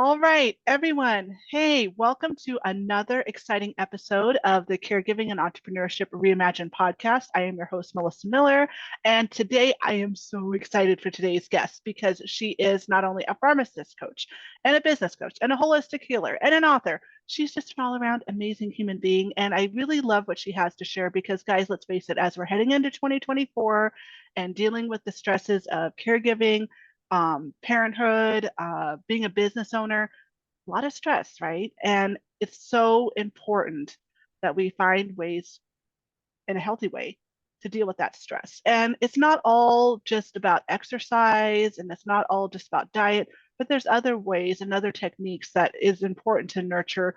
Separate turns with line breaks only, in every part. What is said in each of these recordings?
All right, everyone. Hey, welcome to another exciting episode of the Caregiving and Entrepreneurship Reimagined podcast. I am your host, Melissa Miller. And today I am so excited for today's guest because she is not only a pharmacist coach and a business coach and a holistic healer and an author. She's just an all around amazing human being. And I really love what she has to share because, guys, let's face it, as we're heading into 2024 and dealing with the stresses of caregiving, parenthood, being a business owner, a lot of stress, right? And it's so important that we find ways in a healthy way to deal with that stress. And it's not all just about exercise and it's not all just about diet, but there's other ways and other techniques that is important to nurture,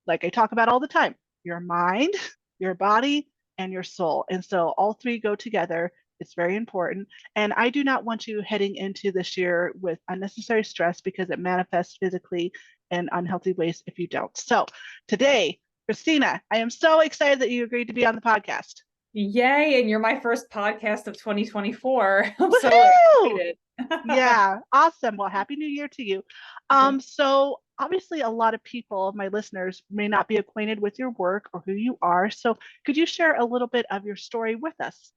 like I talk about all the time, your mind, your body, and your soul. And so all three go together. It's very important. And I do not want you heading into this year with unnecessary stress because it manifests physically in unhealthy ways if you don't. So today, Christina, I am so excited that you agreed to be on the podcast.
Yay, and you're my first podcast of 2024. I'm so
Woohoo!
excited.
Yeah, awesome. Well, happy new year to you. So obviously a lot of people, my listeners, may not be acquainted with your work or who you are. So could you share a little bit of your story with us?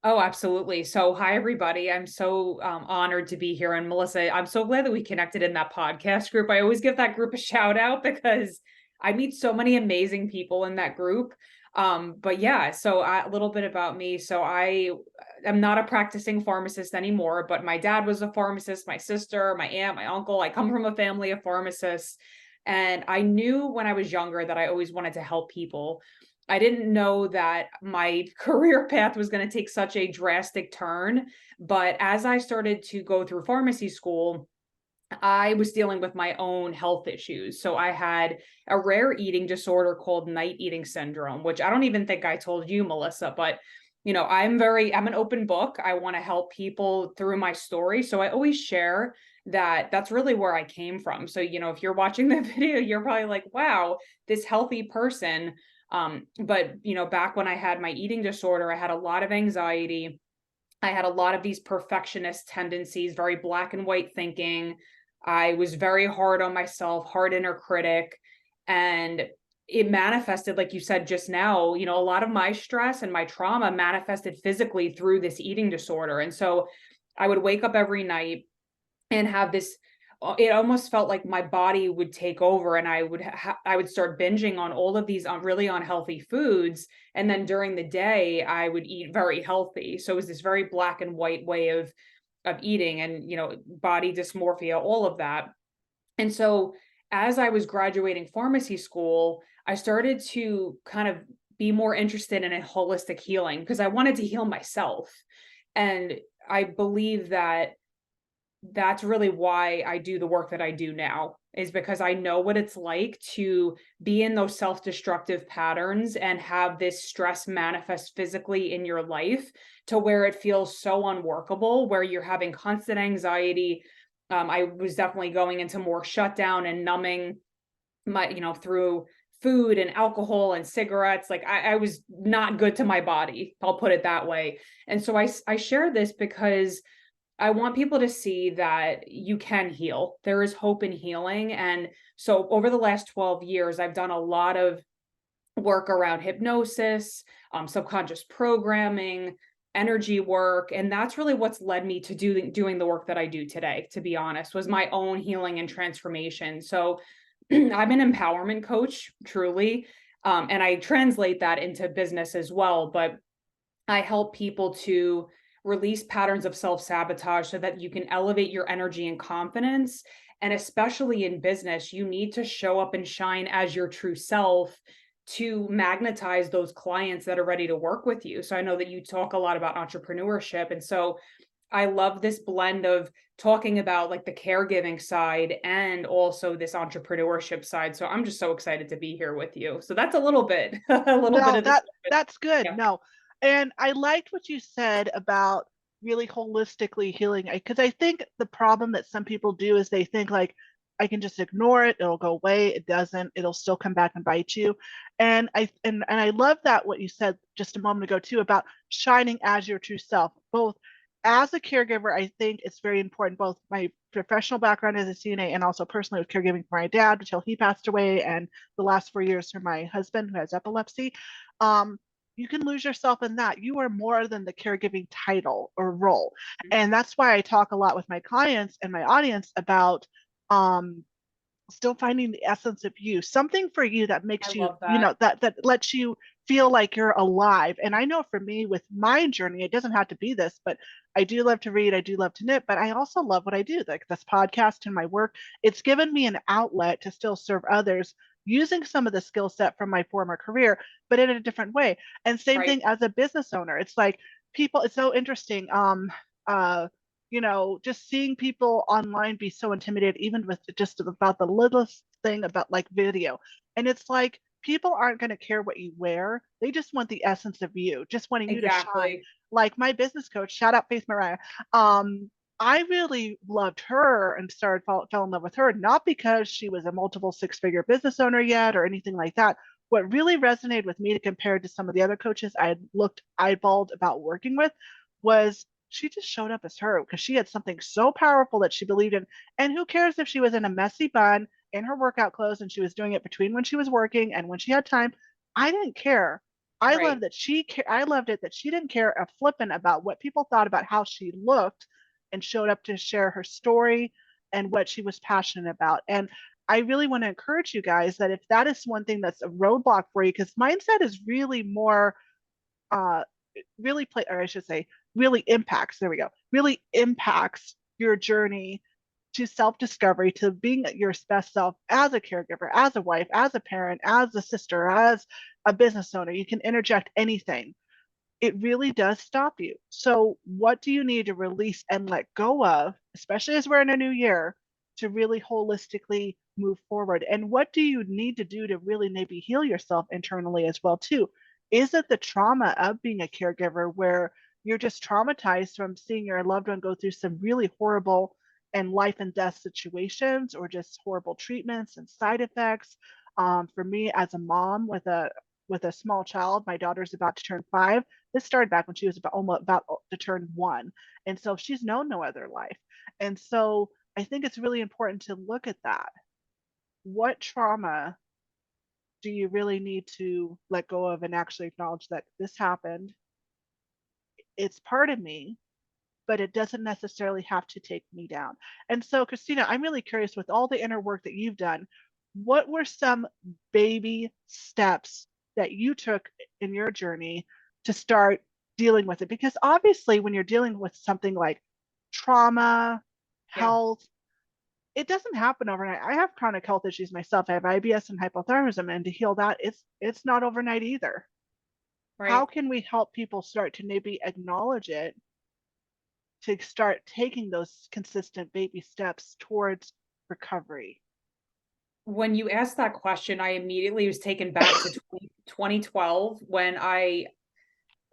Oh, absolutely. So, hi, everybody. I'm so honored to be here. And Melissa, I'm so glad that we connected in that podcast group. I always give that group a shout out because I meet so many amazing people in that group. But yeah, so a little bit about me. So I am not a practicing pharmacist anymore, but my dad was a pharmacist, my sister, my aunt, my uncle. I come from a family of pharmacists. And I knew when I was younger that I always wanted to help people. I didn't know that my career path was going to take such a drastic turn. But as I started to go through pharmacy school, I was dealing with my own health issues. So I had a rare eating disorder called night eating syndrome, which I don't even think I told you, Melissa, but I'm an open book. I want to help people through my story. So I always share that that's really where I came from. So, if you're watching the video, you're probably like, wow, this healthy person. But back when I had my eating disorder, I had a lot of anxiety. I had a lot of these perfectionist tendencies, very black and white thinking. I was very hard on myself, hard inner critic. And it manifested, like you said just now, a lot of my stress and my trauma manifested physically through this eating disorder. And so I would wake up every night and have this it almost felt like my body would take over and I would start binging on all of these really unhealthy foods, and then during the day I would eat very healthy. So it was this very black and white way of eating, and body dysmorphia, all of that. And so as I was graduating pharmacy school, I started to kind of be more interested in a holistic healing because I wanted to heal myself. And I believe that that's really why I do the work that I do now, is because I know what it's like to be in those self-destructive patterns and have this stress manifest physically in your life to where it feels so unworkable, where you're having constant anxiety. I was definitely going into more shutdown and numbing through food and alcohol and cigarettes. Like I was not good to my body, I'll put it that way. And so I share this because I want people to see that you can heal. There is hope in healing. And so over the last 12 years, I've done a lot of work around hypnosis, subconscious programming, energy work. And that's really what's led me to doing the work that I do today, to be honest, was my own healing and transformation. So I'm an empowerment coach, truly. And I translate that into business as well. But I help people to release patterns of self-sabotage so that you can elevate your energy and confidence. And especially in business, you need to show up and shine as your true self to magnetize those clients that are ready to work with you. So I know that you talk a lot about entrepreneurship. And so I love this blend of talking about like the caregiving side and also this entrepreneurship side. So I'm just so excited to be here with you. So that's a little bit, a little bit
No,
of this.
that's good.
Yeah.
No. And I liked what you said about really holistically healing because I think the problem that some people do is they think like I can just ignore it, it'll go away. It doesn't. It'll still come back and bite you. And I love that what you said just a moment ago too about shining as your true self, both as a caregiver, I think it's very important, both my professional background as a CNA and also personally with caregiving for my dad until he passed away, and the last 4 years for my husband who has epilepsy. Um, you can lose yourself in that. You are more than the caregiving title or role. And that's why I talk a lot with my clients and my audience about um, still finding the essence of you, something for you that
I
makes you,
love that.
that lets you feel like you're alive. And I know for me with my journey, it doesn't have to be this, but I do love to read, I do love to knit, but I also love what I do, like this podcast and my work. It's given me an outlet to still serve others using some of the skill set from my former career, but in a different way. And same
Right.
thing as a business owner. It's like people, it's so interesting. Uh just seeing people online be so intimidated, even with just about the littlest thing about like video. And it's like people aren't going to care what you wear. They just want the essence of you, just wanting you to shine.
Exactly.
Like my business coach, shout out Faith Mariah. Um, I really loved her and fell in love with her, not because she was a multiple six-figure business owner yet or anything like that. What really resonated with me compared to some of the other coaches I had looked eyeballed about working with was she just showed up as her because she had something so powerful that she believed in. And who cares if she was in a messy bun in her workout clothes and she was doing it between when she was working and when she had time? I didn't care. I
Right.
loved that I loved it that she didn't care a flippin' about what people thought about how she looked and showed up to share her story and what she was passionate about. And I really want to encourage you guys that if that is one thing that's a roadblock for you, because mindset is really more uh, really play, or I should say, really impacts, there we go, really impacts your journey to self discovery, to being your best self as a caregiver, as a wife, as a parent, as a sister, as a business owner. You can interject anything. It really does stop you. So, what do you need to release and let go of, especially as we're in a new year, to really holistically move forward? And what do you need to do to really maybe heal yourself internally as well, too? Is it the trauma of being a caregiver where you're just traumatized from seeing your loved one go through some really horrible and life and death situations, or just horrible treatments and side effects? For me, as a mom with a small child, my daughter's about to turn 5. This started back when she was about to turn 1. And so she's known no other life. And so I think it's really important to look at that. What trauma do you really need to let go of and actually acknowledge that this happened? It's part of me, but it doesn't necessarily have to take me down. And so, Christina, I'm really curious, with all the inner work that you've done, what were some baby steps that you took in your journey to start dealing with it? Because obviously, when you're dealing with something like trauma,
Yeah.
health, it doesn't happen overnight. I have chronic health issues myself. I have IBS and hypothyroidism, and to heal that, it's not overnight either. How
Right.
can we help people start to maybe acknowledge it, to start taking those consistent baby steps towards recovery?
When you asked that question, I immediately was taken back to 2012 when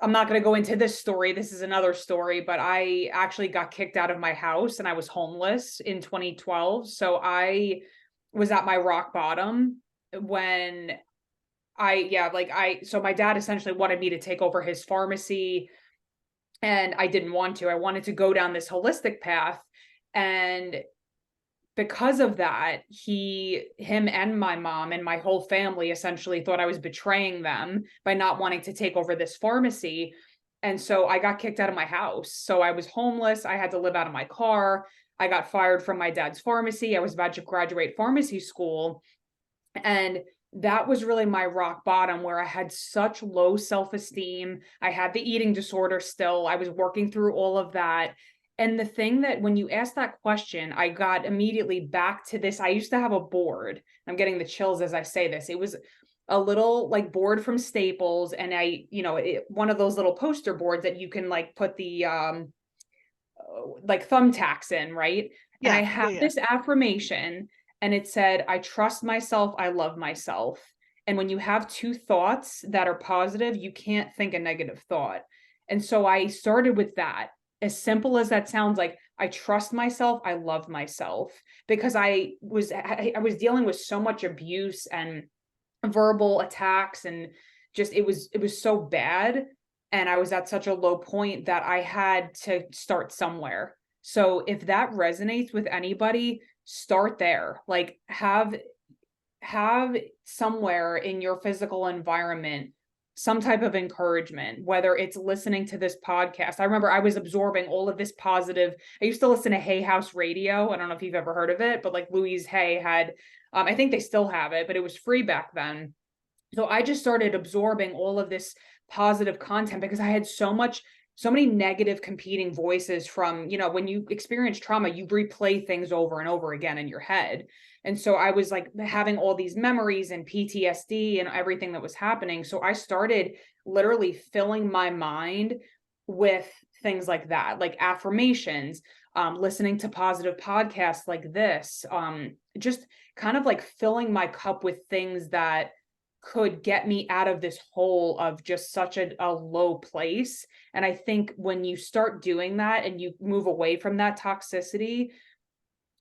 I'm not going to go into this story. This is another story, but I actually got kicked out of my house and I was homeless in 2012. So I was at my rock bottom when so my dad essentially wanted me to take over his pharmacy and I didn't want to. I wanted to go down this holistic path. And because of that, him and my mom and my whole family essentially thought I was betraying them by not wanting to take over this pharmacy. And so I got kicked out of my house. So I was homeless. I had to live out of my car. I got fired from my dad's pharmacy. I was about to graduate pharmacy school. And that was really my rock bottom, where I had such low self-esteem. I had the eating disorder still. I was working through all of that. And the thing that when you asked that question, I got immediately back to this. I used to have a board. I'm getting the chills as I say this. It was a little like board from Staples. And one of those little poster boards that you can like put the like thumbtacks in, right? And I
Yeah,
have
yeah, yeah.
this affirmation and it said, I trust myself, I love myself. And when you have two thoughts that are positive, you can't think a negative thought. And so I started with that. As simple as that sounds, like I trust myself, I love myself, because I was dealing with so much abuse and verbal attacks, and just it was so bad. And I was at such a low point that I had to start somewhere. So if that resonates with anybody, start there. Like have somewhere in your physical environment some type of encouragement, whether it's listening to this podcast. I remember I was absorbing all of this positive. I used to listen to Hay House Radio. I don't know if you've ever heard of it, but like Louise Hay had, I think they still have it, but it was free back then. So I just started absorbing all of this positive content because I had so many negative competing voices from, when you experience trauma, you replay things over and over again in your head. And so I was like having all these memories and PTSD and everything that was happening. So I started literally filling my mind with things like that, like affirmations, listening to positive podcasts like this, just kind of like filling my cup with things that could get me out of this hole of just such a low place. And I think when you start doing that and you move away from that toxicity,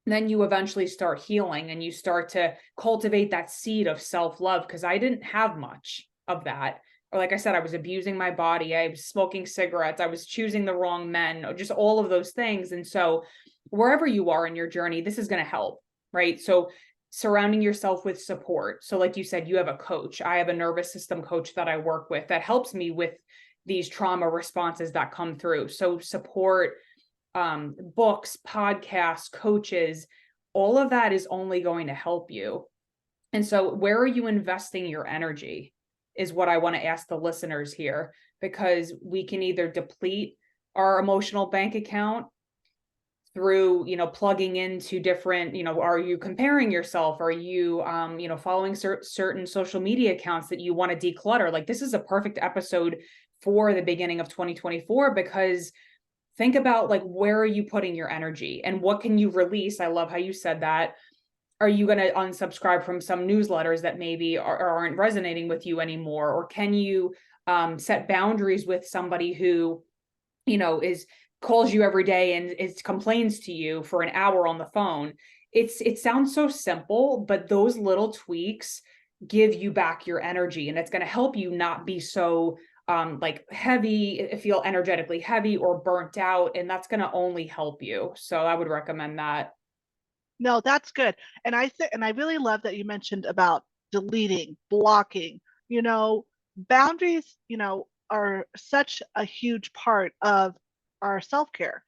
then you eventually start healing and you start to cultivate that seed of self-love. Because I didn't have much of that. Or like I said, I was abusing my body. I was smoking cigarettes. I was choosing the wrong men, or just all of those things. And so wherever you are in your journey, this is going to help, right? So surrounding yourself with support. So like you said, you have a coach. I have a nervous system coach that I work with that helps me with these trauma responses that come through. So support, books, podcasts, coaches, all of that is only going to help you. And so where are you investing your energy is what I want to ask the listeners here, because we can either deplete our emotional bank account through, plugging into different, are you comparing yourself? Are you, following certain social media accounts that you want to declutter? Like this is a perfect episode for the beginning of 2024, because think about like, where are you putting your energy and what can you release? I love how you said that. Are you going to unsubscribe from some newsletters that maybe aren't resonating with you anymore? Or can you set boundaries with somebody who, is calls you every day and it complains to you for an hour on the phone? It sounds so simple, but those little tweaks give you back your energy, and it's going to help you not be so like heavy, feel energetically heavy or burnt out, and that's going to only help you. So I would recommend that.
No, that's good. And I really love that you mentioned about deleting, blocking, boundaries, are such a huge part of our self-care,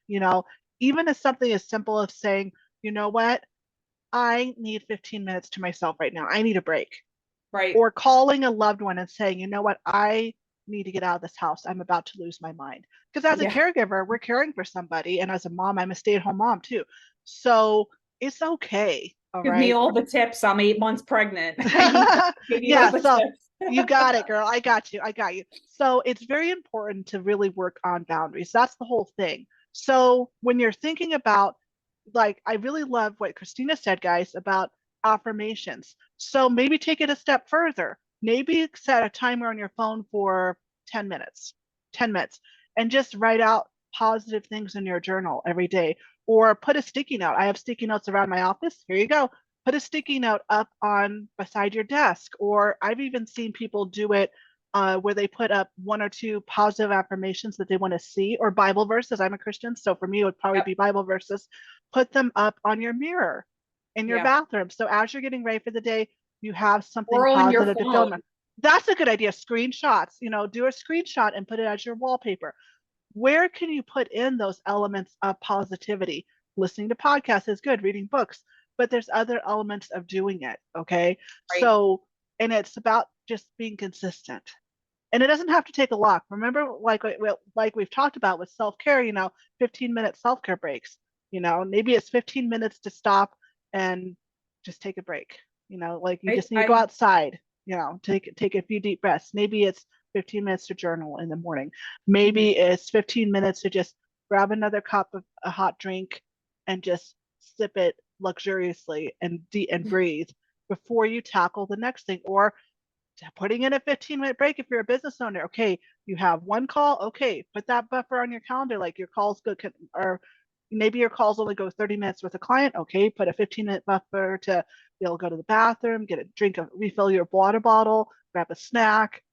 even as something as simple as saying, you know what, I need 15 minutes to myself right now. I need a break.
Right.
Or calling a loved one and saying, you know what, I need to get out of this house. I'm about to lose my mind. Because as a
Yeah.
caregiver, we're caring for somebody. And as a mom, I'm a stay-at-home mom too. So it's okay. All
Give me
right.
all the tips. I'm 8 months pregnant. I need to give you all
Yeah,
the
so
tips.
you got it, girl. I got you. I got you. So it's very important to really work on boundaries. That's the whole thing. So when you're thinking about, like, I really love what Christina said, guys, about affirmations. So maybe take it a step further. Maybe set a timer on your phone for 10 minutes, 10 minutes, and just write out positive things in your journal every day. Or put a sticky note. I have sticky notes around my office. Here you go. Put a sticky note up on beside your desk. Or I've even seen people do it where they put up one or two positive affirmations that they want to see, or Bible verses. I'm a Christian, so for me, it would probably
Yep.
be Bible verses. Put them up on your mirror in your
Yeah.
bathroom. So as you're getting ready for the day, you have something
Or on your
positive to
phone.
film. That's a good idea. Screenshots, do a screenshot and put it as your wallpaper. Where can you put in those elements of positivity? Listening to podcasts is good, reading books, but there's other elements of doing it. Okay.
Right.
So, and it's about just being consistent. And it doesn't have to take a lot. Remember, like we've talked about with self-care, 15-minute self-care breaks. Maybe it's 15 minutes to stop and just take a break. Like you just need to go
I
outside, take a few deep breaths. Maybe it's 15 minutes to journal in the morning. Maybe it's 15 minutes to just grab another cup of a hot drink and just sip it luxuriously and breathe before you tackle the next thing. Or putting in a 15-minute break if you're a business owner. Okay, you have one call. Okay, put that buffer on your calendar. Like your calls go, or maybe your calls only go 30 minutes with a client. Okay, put a 15-minute buffer to be able to go to the bathroom, get a drink, refill your water bottle, grab a snack,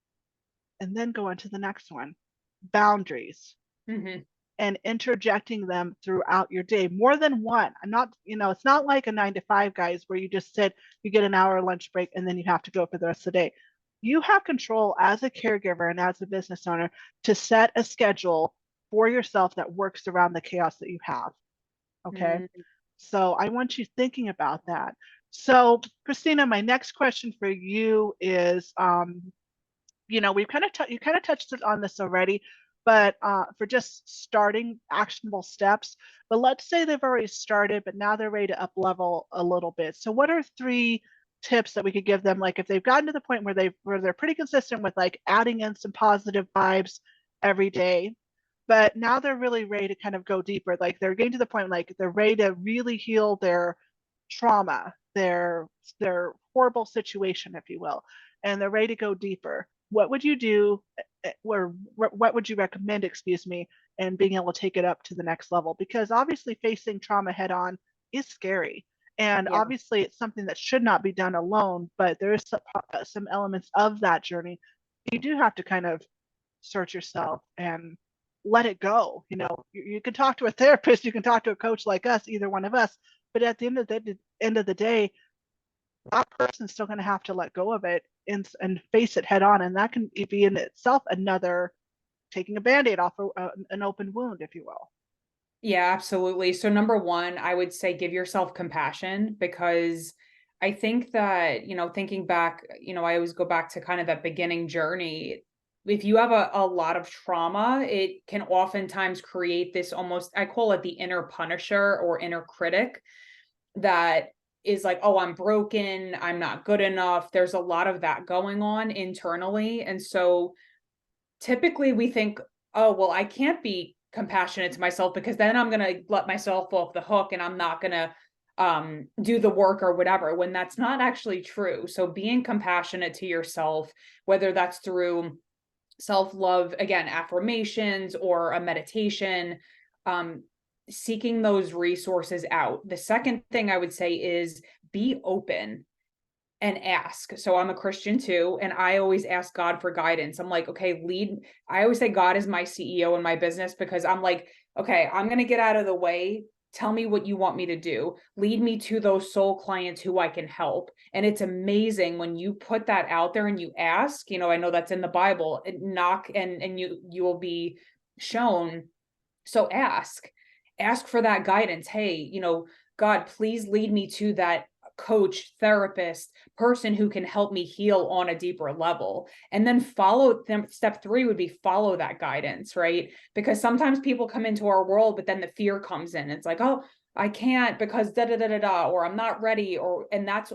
and then go into the next one. boundaries
Mm-hmm.
and interjecting them throughout your day, more than one. I'm not, it's not like a 9 to 5, guys, where you just sit, you get an hour lunch break, and then you have to go for the rest of the day. You have control as a caregiver and as a business owner to set a schedule for yourself that works around the chaos that you have. Okay.
Mm-hmm.
So I want you thinking about that. So, Christina, my next question for you is, we've you kind of touched on this already, but for just starting actionable steps. But let's say they've already started, but now they're ready to up level a little bit. So, what are 3 tips that we could give them? Like if they've gotten to the point where they're pretty consistent with like adding in some positive vibes every day, but now they're really ready to kind of go deeper. Like they're getting to the point like they're ready to really heal their trauma, their horrible situation, if you will, and they're ready to go deeper. What would you do, or what would you recommend, excuse me, and being able to take it up to the next level? Because obviously facing trauma head on is scary. And
Yeah.
obviously it's something that should not be done alone, but there is some elements of that journey. You do have to kind of search yourself and let it go. You can talk to a therapist, you can talk to a coach like us, either one of us, but at the end of the day, that person's still going to have to let go of it and face it head on, and that can be in itself another taking a band-aid off an open wound, if you will.
Yeah, absolutely. So number one, I would say give yourself compassion, because I think that, thinking back, I always go back to kind of that beginning journey. If you have a lot of trauma, it can oftentimes create this almost, I call it the inner punisher or inner critic that is like, oh, I'm broken, I'm not good enough. There's a lot of that going on internally. And so typically we think, oh, well, I can't be compassionate to myself because then I'm going to let myself off the hook and I'm not going to do the work or whatever, when that's not actually true. So being compassionate to yourself, whether that's through self-love, again, affirmations or a meditation, um, seeking those resources out. The second thing I would say is be open and ask. So I'm a Christian too, and I always ask God for guidance. I'm like, okay, lead. I always say God is my CEO in my business, because I'm like, okay, I'm going to get out of the way. Tell me what you want me to do. Lead me to those soul clients who I can help. And it's amazing when you put that out there and you ask, I know that's in the Bible, knock and you will be shown. So ask for that guidance. Hey, God, please lead me to that coach, therapist, person who can help me heal on a deeper level. And then follow them. Step 3 would be follow that guidance, right? Because sometimes people come into our world, but then the fear comes in. It's like, oh, I can't because da da da da da, or I'm not ready, and that's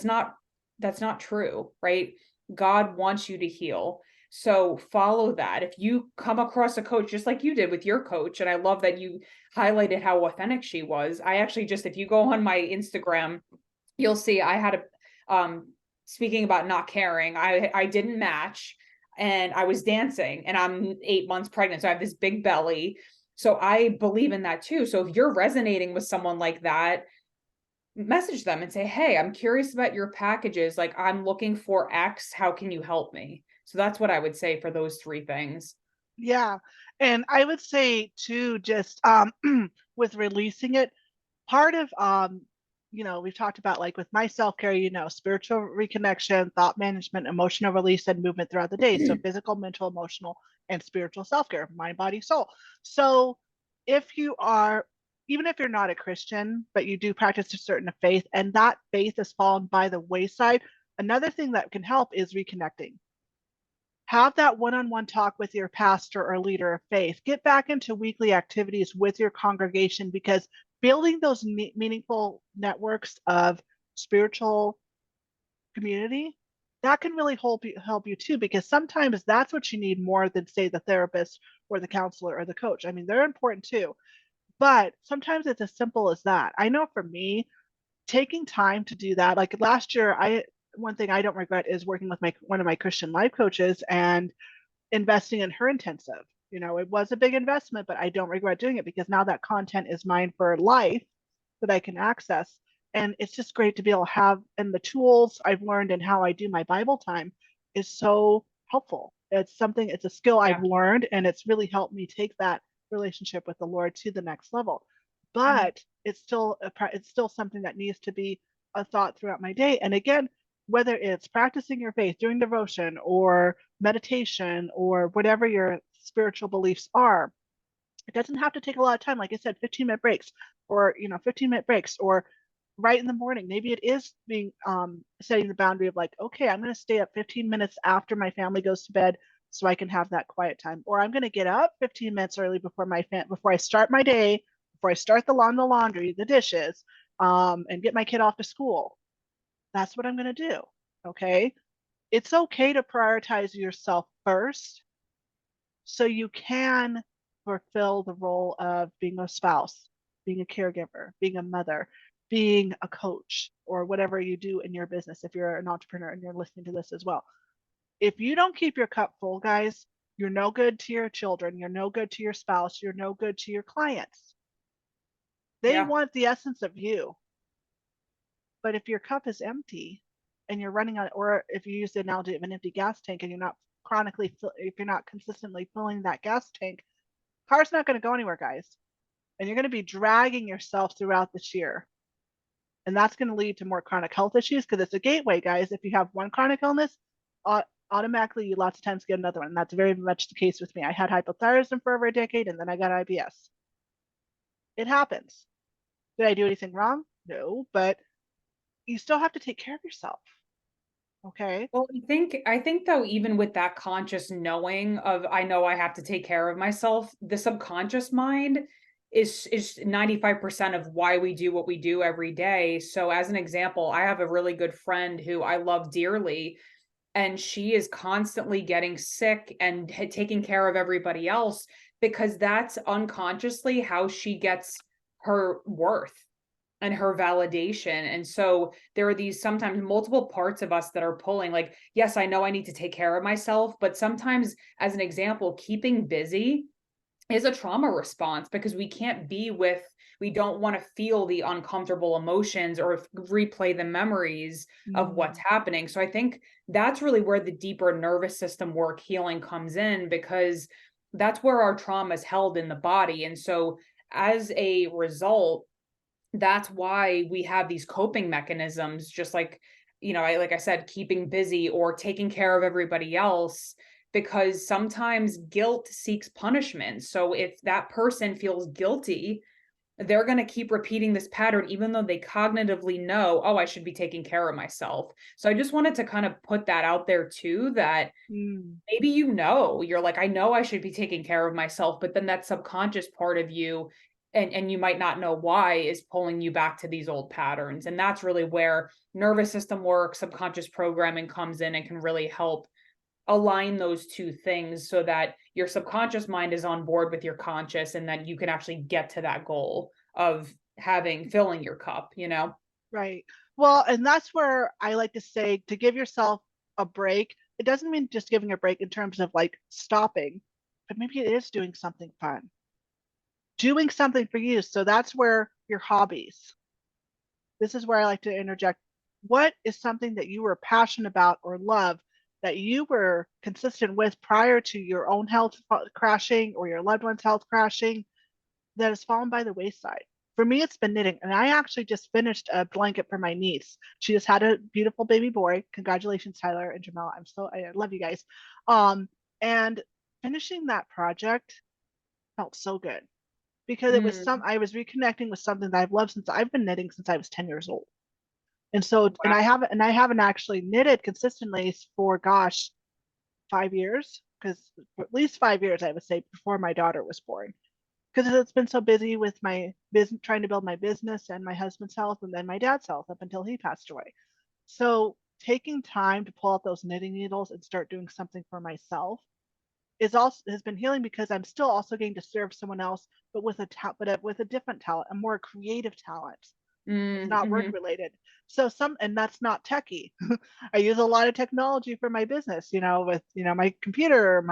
not true, right? God wants you to heal. So follow that. If you come across a coach, just like you did with your coach, and I love that you highlighted how authentic she was. I actually just, if you go on my Instagram, you'll see I had speaking about not caring, I didn't match and I was dancing and I'm 8 months pregnant. So I have this big belly. So I believe in that too. So if you're resonating with someone like that, message them and say, hey, I'm curious about your packages. Like, I'm looking for X. How can you help me? So that's what I would say for those 3 things.
Yeah. And I would say too, just with releasing it, part of we've talked about like with my self-care, spiritual reconnection, thought management, emotional release, and movement throughout the day. So physical, mental, emotional, and spiritual self-care, mind, body, soul. So if you are, even if you're not a Christian, but you do practice a certain faith and that faith has fallen by the wayside, another thing that can help is reconnecting. Have that one-on-one talk with your pastor or leader of faith. Get back into weekly activities with your congregation, because building those meaningful networks of spiritual community, that can really help you too, because sometimes that's what you need more than, say, the therapist or the counselor or the coach. I mean, they're important too, but sometimes it's as simple as that. I know for me, taking time to do that, like last year, one thing I don't regret is working with one of my Christian life coaches and investing in her intensive. It was a big investment, but I don't regret doing it, because now that content is mine for life that I can access. And it's just great to be able to have, and the tools I've learned and how I do my Bible time is so helpful. It's something, it's a skill I've
Yeah.
learned, and it's really helped me take that relationship with the Lord to the next level.
Mhm.
But it's still something that needs to be a thought throughout my day. And again, whether it's practicing your faith, doing devotion or meditation or whatever your spiritual beliefs are, it doesn't have to take a lot of time. Like I said, 15-minute breaks, or 15-minute breaks, or right in the morning. Maybe it is being setting the boundary of like, okay, I'm going to stay up 15 minutes after my family goes to bed so I can have that quiet time. Or I'm going to get up 15 minutes early before I start my day, before I start the laundry, the dishes, and get my kid off to school. That's what I'm going to do. Okay. It's okay to prioritize yourself first so you can fulfill the role of being a spouse, being a caregiver, being a mother, being a coach, or whatever you do in your business if you're an entrepreneur and you're listening to this as well. If you don't keep your cup full, guys, you're no good to your children, you're no good to your spouse, you're no good to your clients. They
Yeah.
want the essence of you. But if your cup is empty and you're running on, or if you use the analogy of an empty gas tank and you're not if you're not consistently filling that gas tank, car's not going to go anywhere, guys. And you're going to be dragging yourself throughout this year. And that's going to lead to more chronic health issues because it's a gateway, guys. If you have one chronic illness, automatically you lots of times get another one. And that's very much the case with me. I had hypothyroidism for over a decade and then I got IBS. It happens. Did I do anything wrong? No, but you still have to take care of yourself. Okay.
Well, I think though, even with that conscious knowing of I know I have to take care of myself, the subconscious mind is 95% of why we do what we do every day. So as an example, I have a really good friend who I love dearly, and she is constantly getting sick and taking care of everybody else because that's unconsciously how she gets her worth and her validation. And so there are these sometimes multiple parts of us that are pulling, like, yes, I know I need to take care of myself, but sometimes, as an example, keeping busy is a trauma response because we don't want to feel the uncomfortable emotions or replay the memories of what's
Mm,
happening. So I think that's really where the deeper nervous system work healing comes in, because that's where our trauma is held in the body. And so as a result, that's why we have these coping mechanisms, just like, like I said, keeping busy or taking care of everybody else, because sometimes guilt seeks punishment. So if that person feels guilty, they're going to keep repeating this pattern, even though they cognitively know, oh, I should be taking care of myself. So I just wanted to kind of put that out there too, that
mm,
maybe you're like, I know I should be taking care of myself, but then that subconscious part of you, and you might not know why, is pulling you back to these old patterns. And that's really where nervous system work, subconscious programming comes in and can really help align those two things so that your subconscious mind is on board with your conscious, and that you can actually get to that goal of filling your cup.
right. Well, and that's where I like to say to give yourself a break. It doesn't mean just giving a break in terms of like stopping, but maybe it is doing something fun, doing something for you. So that's where your hobbies. This is where I like to interject. What is something that you were passionate about or love that you were consistent with prior to your own health crashing or your loved one's health crashing that has fallen by the wayside? For me, it's been knitting. And I actually just finished a blanket for my niece. She just had a beautiful baby boy. Congratulations, Tyler and Jamal. I love you guys. And finishing that project felt so good because
Mm,
I was reconnecting with something that I've loved since I've been knitting since I was 10 years old. And so,
wow.
and I haven't actually knitted consistently for gosh, 5 years, because for at least 5 years, I would say, before my daughter was born. Because it's been so busy with my business, trying to build my business and my husband's health, and then my dad's health up until he passed away. So taking time to pull out those knitting needles and start doing something for myself has been healing because I'm still also getting to serve someone else, but with a different talent, a more creative talent. It's
Mm,
not work
mhm.
related. And that's not techie. I use a lot of technology for my business, with, my computer,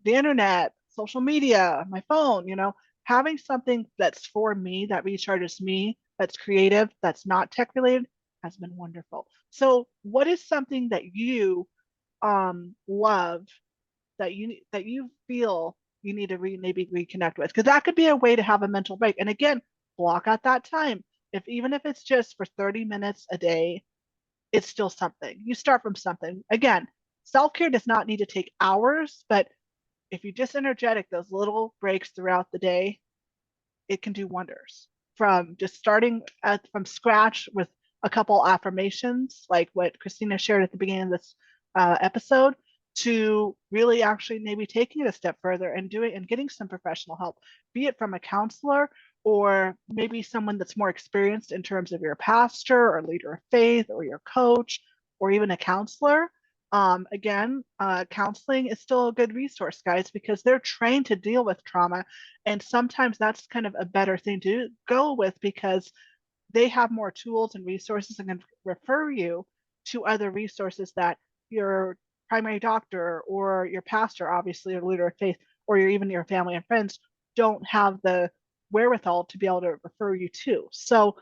the internet, social media, my phone, having something that's for me, that recharges me, that's creative, that's not tech related has been wonderful. So what is something that you love that you feel you need to maybe reconnect with, because that could be a way to have a mental break. And again, block out that time. If even if it's just for 30 minutes a day, it's still something. You start from something. Again, self-care does not need to take hours, but if you just energetic those little breaks throughout the day, it can do wonders. From just starting from scratch with a couple affirmations, like what Christina shared at the beginning of this episode, to really actually maybe taking it a step further and doing and getting some professional help, be it from a counselor or maybe someone that's more experienced in terms of your pastor or leader of faith or your coach or even a counselor. Again, counseling is still a good resource, guys, because they're trained to deal with trauma. And sometimes that's kind of a better thing to go with because they have more tools and resources and can refer you to other resources that your primary doctor or your pastor, obviously, or leader of faith, or even your family and friends don't have the wherewithal to be able to refer you to. So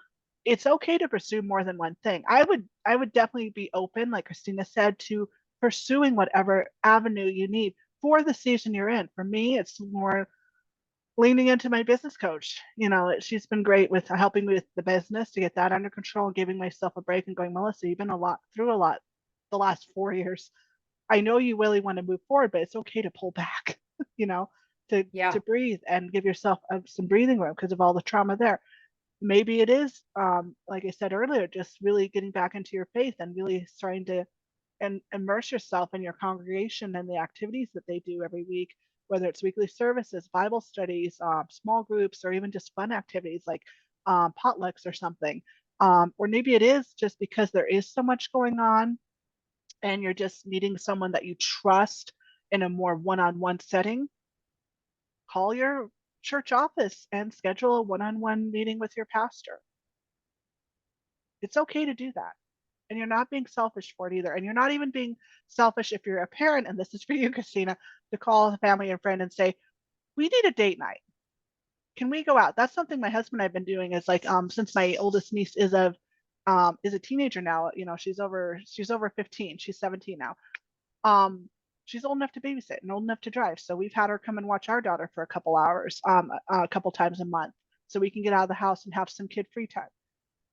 it's okay to pursue more than one thing. I would definitely be open, like Christina said, to pursuing whatever avenue you need for the season you're in. For me, it's more leaning into my business coach. She's been great with helping me with the business to get that under control and giving myself a break and going, Melissa, you've been through a lot the last 4 years. I know you really want to move forward, but it's okay to pull back, you know, to
Yeah.
to breathe and give yourself some breathing room because of all the trauma there. Maybe it is, like I said earlier, just really getting back into your faith and really starting to and immerse yourself in your congregation and the activities that they do every week, whether it's weekly services, Bible studies, small groups, or even just fun activities like potlucks or something. Or maybe it is just because there is so much going on and you're just needing someone that you trust in a more one-on-one setting. Call your church office and schedule a one-on-one meeting with your pastor. It's okay to do that. And you're not being selfish for it either. And you're not even being selfish if you're a parent, and this is for you, Christina, to call a family and friend and say, we need a date night. Can we go out? That's something my husband and I've been doing is like, since my oldest niece is a teenager now, she's over 15, she's 17 now. She's old enough to babysit and old enough to drive. So we've had her come and watch our daughter for a couple hours, a couple times a month, so we can get out of the house and have some kid free time.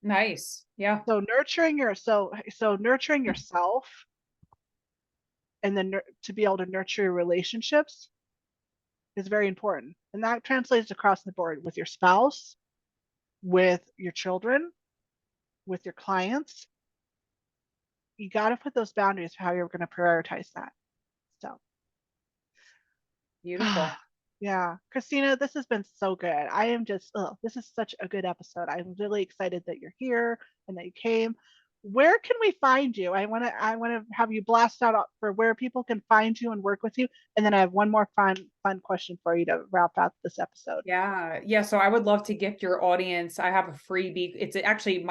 Nice. Yeah.
So nurturing yourself and then to be able to nurture your relationships is very important. And that translates across the board with your spouse, with your children, with your clients. You got to put those boundaries for how you're going to prioritize that. So,
Beautiful.
yeah, Christina, this has been so good. I am just, this is such a good episode. I'm really excited that you're here and that you came. Where can we find you? I want to have you blast out for where people can find you and work with you. And then I have one more fun question for you to wrap up this episode.
Yeah. Yeah. So I would love to gift your audience. I have a freebie. It's actually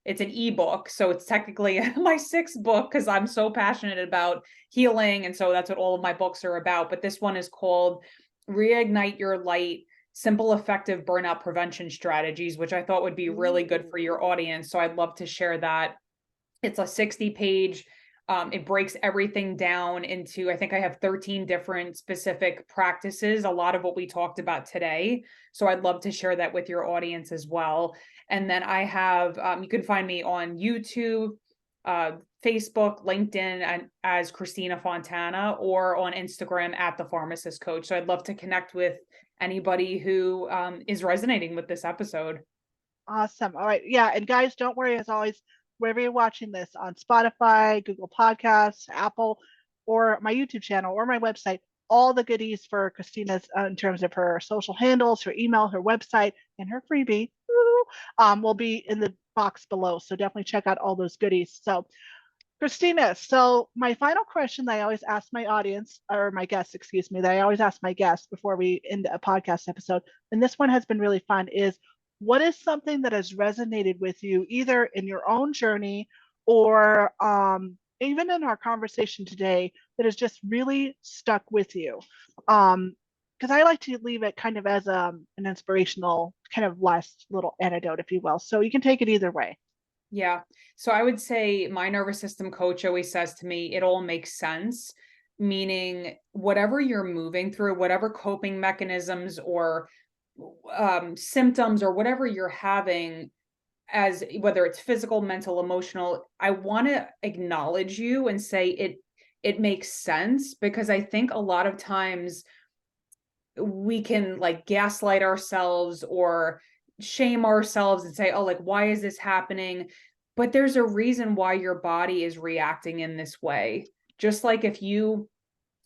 it's an ebook. So it's technically my sixth book because I'm so passionate about healing. And so that's what all of my books are about. But this one is called Reignite Your Light: Simple, Effective Burnout Prevention Strategies, which I thought would be really good for your audience. So I'd love to share that. It's a 60-page. It breaks everything down into, I think I have 13 different specific practices, a lot of what we talked about today. So I'd love to share that with your audience as well. And then I have, you can find me on YouTube, Facebook, LinkedIn, and as Christina Fontana, or on Instagram at The Pharmacist Coach. So I'd love to connect with anybody who is resonating with this episode.
Awesome. All right. Yeah. And guys, don't worry, as always, wherever you're watching this on Spotify, Google Podcasts, Apple, or my YouTube channel or my website, all the goodies for Christina's in terms of her social handles, her email, her website, and her freebie will be in the box below. So definitely check out all those goodies. So, Christina, so my final question that I always ask my audience, or my guests, excuse me, that I always ask my guests before we end a podcast episode, and this one has been really fun, is what is something that has resonated with you either in your own journey or even in our conversation today that has just really stuck with you? Because I like to leave it kind of as an inspirational kind of last little anecdote, if you will. So you can take it either way.
Yeah. So I would say my nervous system coach always says to me, it all makes sense, meaning whatever you're moving through, whatever coping mechanisms or symptoms or whatever you're having, as whether it's physical, mental, emotional, I want to acknowledge you and say it makes sense, because I think a lot of times we can like gaslight ourselves or shame ourselves and say, oh, like, why is this happening? But there's a reason why your body is reacting in this way. Just like if you,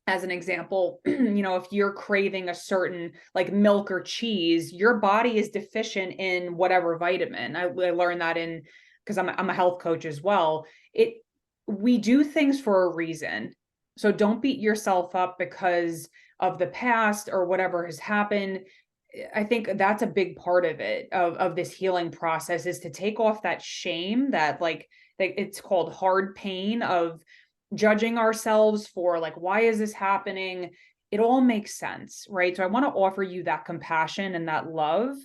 as an example, if you're craving a certain like milk or cheese, your body is deficient in whatever vitamin. I learned that in, because I'm a health coach as well. It We do things for a reason. So don't beat yourself up because of the past or whatever has happened. I think that's a big part of it, of this healing process, is to take off that shame, that it's called hard pain of judging ourselves for like, why is this happening? It all makes sense, right? So I want to offer you that compassion and that love,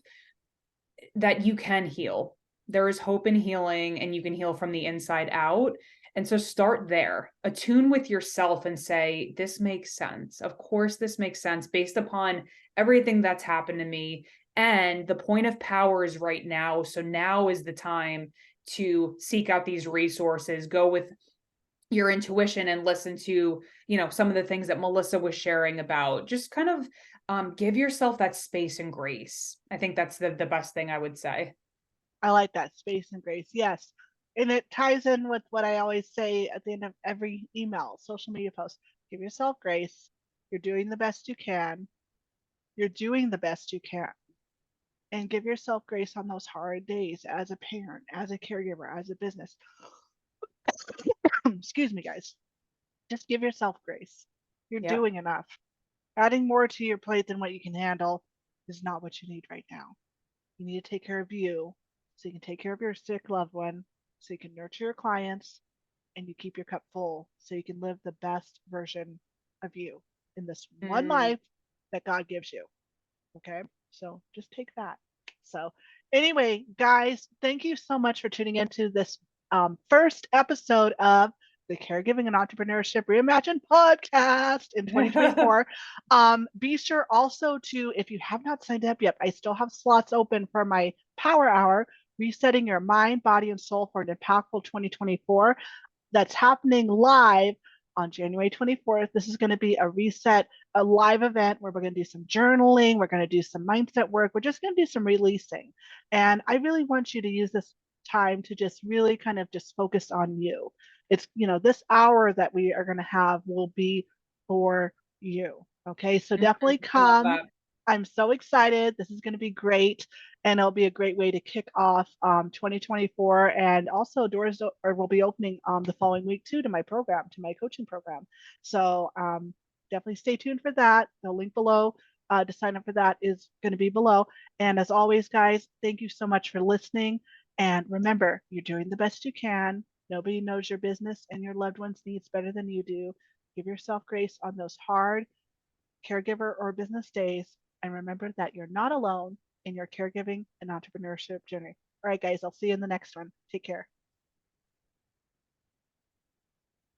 that you can heal. There is hope in healing, and you can heal from the inside out. And so start there. Attune with yourself and say, this makes sense. Of course, this makes sense based upon everything that's happened to me. And the point of power is right now. So now is the time to seek out these resources, go with your intuition and listen to, some of the things that Melissa was sharing about. Just kind of give yourself that space and grace. I think that's the best thing I would say.
I like that, space and grace. Yes. And it ties in with what I always say at the end of every email, social media post. Give yourself grace. You're doing the best you can. You're doing the best you can. And give yourself grace on those hard days as a parent, as a caregiver, as a business. Excuse me, guys. Just give yourself grace. You're
Yep.
doing enough. Adding more to your plate than what you can handle is not what you need right now. You need to take care of you so you can take care of your sick loved one, so you can nurture your clients, and you keep your cup full so you can live the best version of you in this one
Mm.
life that God gives you. Okay? So just take that. So, anyway, guys, thank you so much for tuning into this first episode of the Caregiving and Entrepreneurship Reimagined podcast in 2024. Be sure also to, if you have not signed up yet, I still have slots open for my Power Hour, Resetting Your Mind, Body, and Soul for an Impactful 2024. That's happening live on January 24th. This is going to be a live event where we're going to do some journaling. We're going to do some mindset work. We're just going to do some releasing. And I really want you to use this time to just really kind of just focus on you. It's, this hour that we are going to have will be for you. Okay. So
Mhm.
definitely
I love
come.
that.
I'm so excited. This is going to be great. And it'll be a great way to kick off 2024. And also, doors will be opening the following week too to my program, to my coaching program. So definitely stay tuned for that. The link below to sign up for that is going to be below. And as always, guys, thank you so much for listening. And remember, you're doing the best you can. Nobody knows your business and your loved ones' needs better than you do. Give yourself grace on those hard caregiver or business days. And remember that you're not alone in your caregiving and entrepreneurship journey. All right, guys, I'll see you in the next one. Take care.